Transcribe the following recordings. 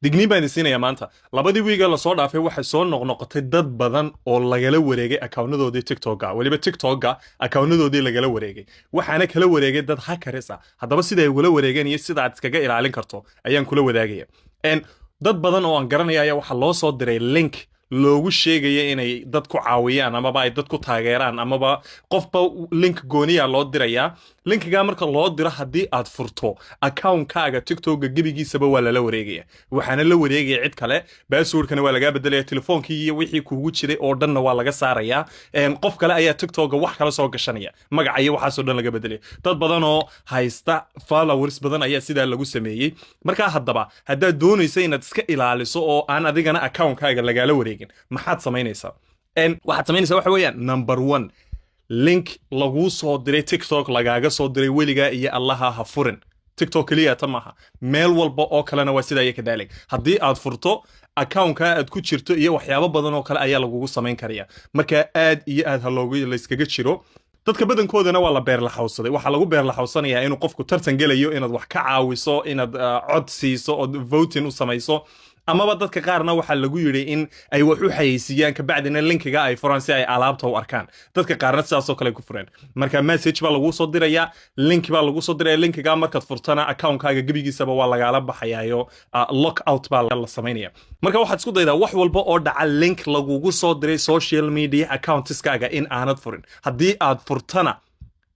digniin baan siinaya maanta labadii wiiga la soo dhaafay waxay soo noqnoqotay dad badan oo lagala wareegay accountnadoodii TikTok waliba TikTok accountnadoodii lagala wareegay waxaana kala wareegay dad hackers haddaba sida ay ugala wareegeen iyo sida aad iskaga ilaalin karto ayaan kula wadaagaya dad badan oo aan garanaya ayaa waxa loo soo diray link loogu sheegaya inay dad ku caawiyaan amaba ay dad ku taageeraan amaba qofba link gooniya loo diraya linkiga marka loo diro haddii aad furto account-kaaga TikTok gebigiisaba waa la wareegaya waxaana la wareegaya cid kale password-kana waa laga bedelaya telefoonkii iyo wixii kuugu jiray oo dhanna waa laga saaraya qof kale ayaa TikTok wax kala soo gashanaya magaca iyo waxaas oo dhan laga bedelaya dad badan oo haysta followers badan ayaa sidaa lagu sameeyay marka haddaba haddaad doonayso inaad iska ilaaliso oo aan adigana account-kaaga lagala wareegin maxaad samaynaysaa waxaad samaynaysaa waxa weeyaan number 1 link lagu soo diray TikTok lagaaga soo diray weligaa iyo allaha ha furin TikTok kaliya tamaha meel walba oo kalena waa sidaa ka daalig haddii aad furto account-ka aad ku jirto iyo waxyaabo badan oo kale ayaa lagugu samayn karaya marka aad iyo aad haloogu la iskaga jiro dadka badankoodana waa la beer la xawsaday waxa lagu beer la xawsanayaa inuu qofku tartan galayo inaad wax ka caawiso inaad cod siiso oo voting u samayso amaba dadka qaarna waxa lagu yiri in ay wax u xayeysiiyaan ka bacdina linkiga ay furaan si ay alaabta u arkaan dadka qaarna sidaas oo kale ku fureen marka message baa lagu soo diraya link baa lagu soo diraya linkiga markaad furtana account-kaaga gebigiisaba waa lagala baxayaayo lockout baa la sameynaya marka waxaad isku daydaa wax walba oo dhaca link lagugu soo diray social media accountskaaga in aanad furin haddii aad furtana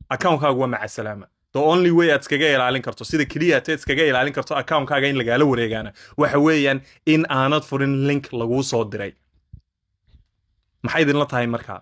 account-kaaga waa maca salaama the only way aad iskaga ilaalin karto sida kaliya aad iskaga ilaalin karto account-kaaga in lagala wareegana waxa weeyaan in aanad furin link lagu soo diray maxay idin la tahay markaa